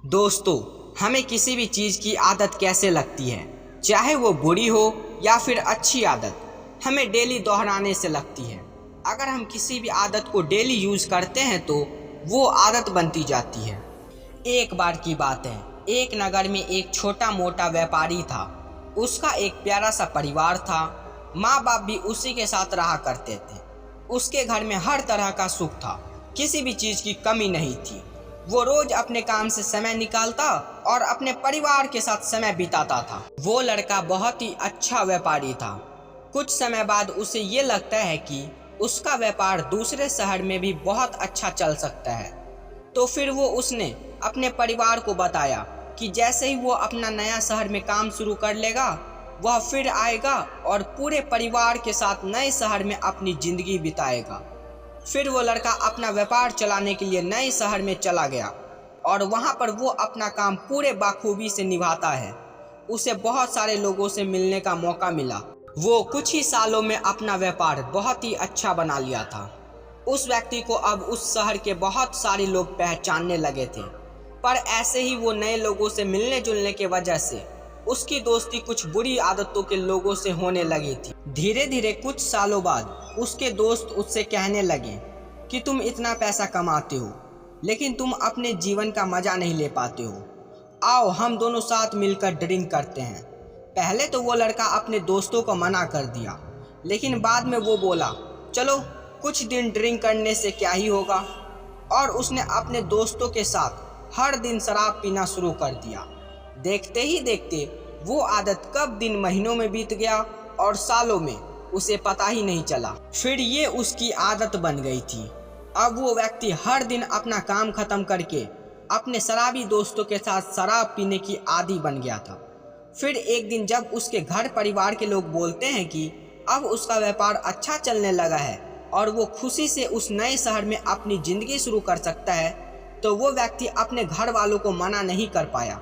दोस्तों, हमें किसी भी चीज़ की आदत कैसे लगती है, चाहे वो बुरी हो या फिर अच्छी आदत, हमें डेली दोहराने से लगती है। अगर हम किसी भी आदत को डेली यूज़ करते हैं तो वो आदत बनती जाती है। एक बार की बात है, एक नगर में एक छोटा मोटा व्यापारी था। उसका एक प्यारा सा परिवार था। माँ बाप भी उसी के साथ रहा करते थे। उसके घर में हर तरह का सुख था, किसी भी चीज़ की कमी नहीं थी। वो रोज अपने काम से समय निकालता और अपने परिवार के साथ समय बिताता था। वो लड़का बहुत ही अच्छा व्यापारी था। कुछ समय बाद उसे ये लगता है कि उसका व्यापार दूसरे शहर में भी बहुत अच्छा चल सकता है। तो फिर वो उसने अपने परिवार को बताया कि जैसे ही वो अपना नया शहर में काम शुरू कर लेगा, वह फिर आएगा और पूरे परिवार के साथ नए शहर में अपनी ज़िंदगी बिताएगा। फिर वो लड़का अपना व्यापार चलाने के लिए नए शहर में चला गया और वहाँ पर वो अपना काम पूरे बाखूबी से निभाता है। उसे बहुत सारे लोगों से मिलने का मौका मिला। वो कुछ ही सालों में अपना व्यापार बहुत ही अच्छा बना लिया था। उस व्यक्ति को अब उस शहर के बहुत सारे लोग पहचानने लगे थे। पर ऐसे ही वो नए लोगों से मिलने जुलने के वजह से उसकी दोस्ती कुछ बुरी आदतों के लोगों से होने लगी थी। धीरे धीरे कुछ सालों बाद उसके दोस्त उससे कहने लगे कि तुम इतना पैसा कमाते हो, लेकिन तुम अपने जीवन का मज़ा नहीं ले पाते हो। आओ हम दोनों साथ मिलकर ड्रिंक करते हैं। पहले तो वो लड़का अपने दोस्तों को मना कर दिया, लेकिन बाद में वो बोला, चलो कुछ दिन ड्रिंक करने से क्या ही होगा। और उसने अपने दोस्तों के साथ हर दिन शराब पीना शुरू कर दिया। देखते ही देखते वो आदत कब दिन महीनों में बीत गया और सालों में उसे पता ही नहीं चला। फिर ये उसकी आदत बन गई थी। अब वो व्यक्ति हर दिन अपना काम खत्म करके अपने शराबी दोस्तों के साथ शराब पीने की आदी बन गया था। फिर एक दिन जब उसके घर परिवार के लोग बोलते हैं कि अब उसका व्यापार अच्छा चलने लगा है और वो खुशी से उस नए शहर में अपनी ज़िंदगी शुरू कर सकता है, तो वो व्यक्ति अपने घर वालों को मना नहीं कर पाया।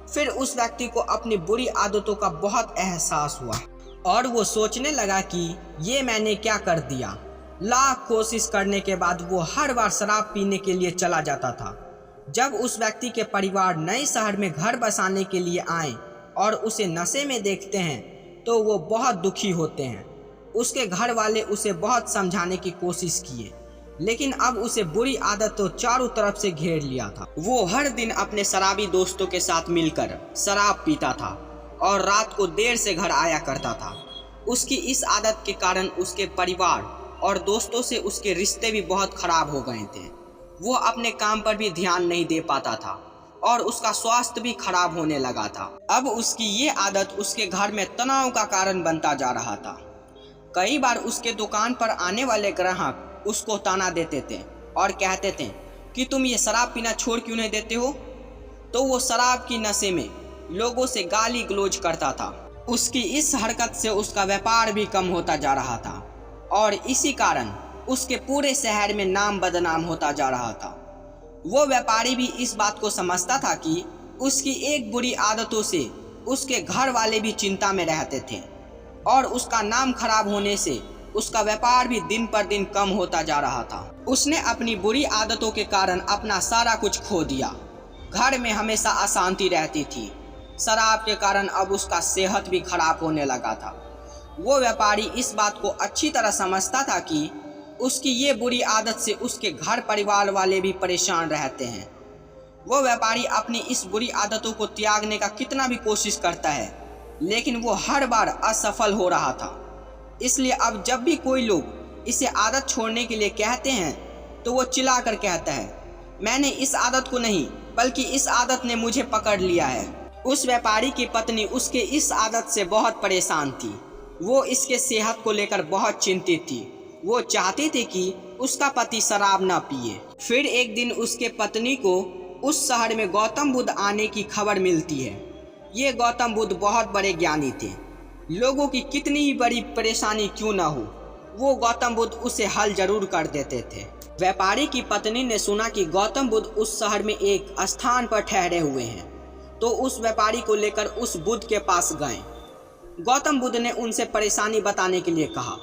फिर उस व्यक्ति को अपनी बुरी आदतों का बहुत एहसास हुआ और वो सोचने लगा कि ये मैंने क्या कर दिया। लाख कोशिश करने के बाद वो हर बार शराब पीने के लिए चला जाता था। जब उस व्यक्ति के परिवार नए शहर में घर बसाने के लिए आए और उसे नशे में देखते हैं तो वो बहुत दुखी होते हैं। उसके घर वाले उसे बहुत समझाने की कोशिश किए, लेकिन अब उसे बुरी आदत तो चारों तरफ से घेर लिया था। वो हर दिन अपने शराबी दोस्तों के साथ मिलकर शराब पीता था और रात को देर से घर आया करता था। उसकी इस आदत के कारण उसके परिवार और दोस्तों से उसके रिश्ते भी बहुत खराब हो गए थे। वो अपने काम पर भी ध्यान नहीं दे पाता था और उसका स्वास्थ्य भी खराब होने लगा था। अब उसकी ये आदत उसके घर में तनाव का कारण बनता जा रहा था। कई बार उसके दुकान पर आने वाले ग्राहक उसको ताना देते थे और कहते थे कि तुम ये शराब पीना छोड़ क्यों नहीं देते हो। तो वो शराब की नशे में लोगों से गाली गलौज करता था। उसकी इस हरकत से उसका व्यापार भी कम होता जा रहा था और इसी कारण उसके पूरे शहर में नाम बदनाम होता जा रहा था। वो व्यापारी भी इस बात को समझता था कि उसकी एक बुरी आदतों से उसके घर वाले भी चिंता में रहते थे और उसका नाम खराब होने से उसका व्यापार भी दिन पर दिन कम होता जा रहा था। उसने अपनी बुरी आदतों के कारण अपना सारा कुछ खो दिया। घर में हमेशा अशांति रहती थी। शराब के कारण अब उसका सेहत भी खराब होने लगा था। वो व्यापारी इस बात को अच्छी तरह समझता था कि उसकी ये बुरी आदत से उसके घर परिवार वाले भी परेशान रहते हैं। वो व्यापारी अपनी इस बुरी आदतों को त्यागने का कितना भी कोशिश करता है, लेकिन वो हर बार असफल हो रहा था। इसलिए अब जब भी कोई लोग इसे आदत छोड़ने के लिए कहते हैं तो वो चिल्लाकर कहता है, मैंने इस आदत को नहीं बल्कि इस आदत ने मुझे पकड़ लिया है। उस व्यापारी की पत्नी उसके इस आदत से बहुत परेशान थी। वो इसके सेहत को लेकर बहुत चिंतित थी। वो चाहती थी कि उसका पति शराब ना पिए। फिर एक दिन उसके पत्नी को उस शहर में गौतम बुद्ध आने की खबर मिलती है। ये गौतम बुद्ध बहुत बड़े ज्ञानी थे। लोगों की कितनी ही बड़ी परेशानी क्यों ना हो, वो गौतम बुद्ध उसे हल जरूर कर देते थे। व्यापारी की पत्नी ने सुना कि गौतम बुद्ध उस शहर में एक स्थान पर ठहरे हुए हैं, तो उस व्यापारी को लेकर उस बुद्ध के पास गए। गौतम बुद्ध ने उनसे परेशानी बताने के लिए कहा।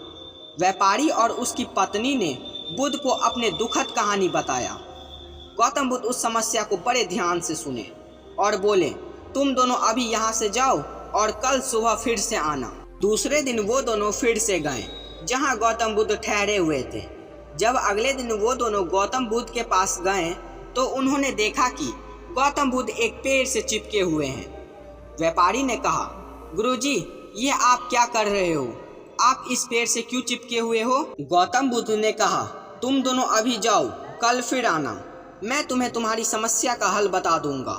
व्यापारी और उसकी पत्नी ने बुद्ध को अपने दुखद कहानी बताया। गौतम बुद्ध उस समस्या को बड़े ध्यान से सुने और बोले, तुम दोनों अभी यहाँ से जाओ और कल सुबह फिर से आना। दूसरे दिन वो दोनों फिर से गए जहाँ गौतम बुद्ध ठहरे हुए थे। जब अगले दिन वो दोनों गौतम बुद्ध के पास गए तो उन्होंने देखा कि गौतम बुद्ध एक पेड़ से चिपके हुए हैं। व्यापारी ने कहा, गुरुजी, ये आप क्या कर रहे हो? आप इस पेड़ से क्यों चिपके हुए हो? गौतम बुद्ध ने कहा, तुम दोनों अभी जाओ, कल फिर आना, मैं तुम्हें तुम्हारी समस्या का हल बता दूंगा।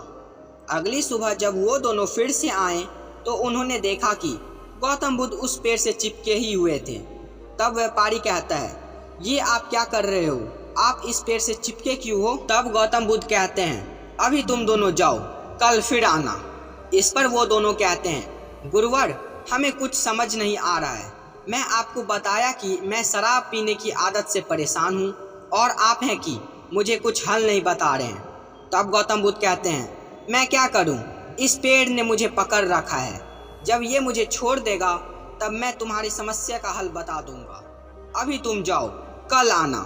अगली सुबह जब वो दोनों फिर से आए तो उन्होंने देखा कि गौतम बुद्ध उस पेड़ से चिपके ही हुए थे। तब व्यापारी कहता है, ये आप क्या कर रहे हो? आप इस पेड़ से चिपके क्यों हो? तब गौतम बुद्ध कहते हैं, अभी तुम दोनों जाओ, कल फिर आना। इस पर वो दोनों कहते हैं, गुरुवर, हमें कुछ समझ नहीं आ रहा है। मैं आपको बताया कि मैं शराब पीने की आदत से परेशान हूँ और आप हैं कि मुझे कुछ हल नहीं बता रहे हैं। तब गौतम बुद्ध कहते हैं, मैं क्या करूँ? इस पेड़ ने मुझे पकड़ रखा है। जब ये मुझे छोड़ देगा तब मैं तुम्हारी समस्या का हल बता दूंगा। अभी तुम जाओ, कल आना।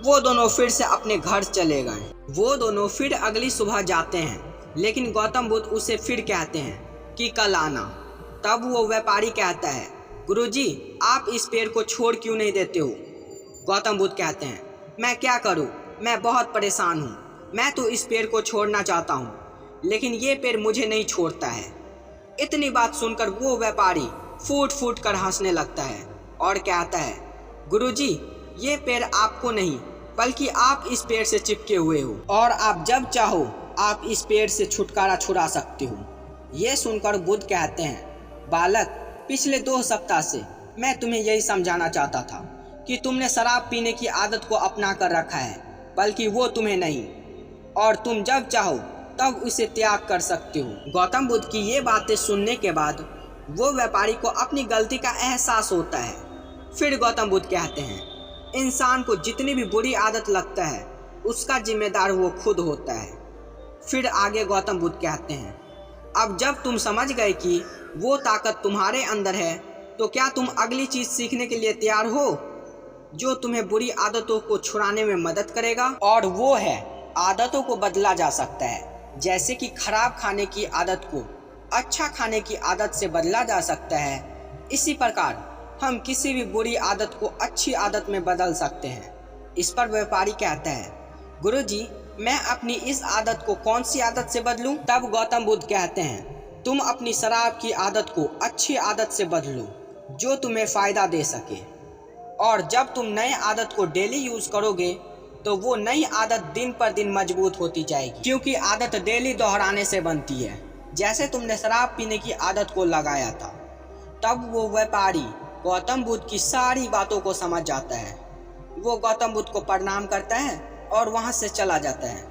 वो दोनों फिर से अपने घर चले गए। वो दोनों फिर अगली सुबह जाते हैं, लेकिन गौतम बुद्ध उसे फिर कहते हैं कि कल आना। तब वो व्यापारी कहता है, गुरुजी, आप इस पेड़ को छोड़ क्यों नहीं देते हो? गौतम बुद्ध कहते हैं, मैं क्या करूं? मैं बहुत परेशान हूं। मैं तो इस पेड़ को छोड़ना चाहता हूं, लेकिन ये पेड़ मुझे नहीं छोड़ता है। इतनी बात सुनकर वो व्यापारी फूट फूट कर हंसने लगता है और कहता है, गुरुजी, ये पेड़ आपको नहीं बल्कि आप इस पेड़ से चिपके हुए हो और आप जब चाहो आप इस पेड़ से छुटकारा छुड़ा सकते हो। ये सुनकर बुद्ध कहते हैं, बालक, पिछले 2 सप्ताह से मैं तुम्हें यही समझाना चाहता था कि तुमने शराब पीने की आदत को अपना कर रखा है, बल्कि वो तुम्हें नहीं, और तुम जब चाहो तब उसे त्याग कर सकते हो। गौतम बुद्ध की ये बातें सुनने के बाद वो व्यापारी को अपनी गलती का एहसास होता है। फिर गौतम बुद्ध कहते हैं, इंसान को जितनी भी बुरी आदत लगता है उसका जिम्मेदार वो खुद होता है। फिर आगे गौतम बुद्ध कहते हैं, अब जब तुम समझ गए कि वो ताकत तुम्हारे अंदर है तो क्या तुम अगली चीज़ सीखने के लिए तैयार हो जो तुम्हें बुरी आदतों को छुड़ाने में मदद करेगा? और वो है, आदतों को बदला जा सकता है। जैसे कि खराब खाने की आदत को अच्छा खाने की आदत से बदला जा सकता है, इसी प्रकार हम किसी भी बुरी आदत को अच्छी आदत में बदल सकते हैं। इस पर व्यापारी कहता है, गुरुजी, मैं अपनी इस आदत को कौन सी आदत से बदलूं? तब गौतम बुद्ध कहते हैं, तुम अपनी शराब की आदत को अच्छी आदत से बदलो जो तुम्हें फ़ायदा दे सके। और जब तुम नए आदत को डेली यूज़ करोगे तो वो नई आदत दिन पर दिन मजबूत होती जाएगी, क्योंकि आदत डेली दोहराने से बनती है। जैसे तुमने शराब पीने की आदत को लगाया था। तब वो व्यापारी गौतम बुद्ध की सारी बातों को समझ जाता है। वो गौतम बुद्ध को प्रणाम करता है और वहाँ से चला जाता है।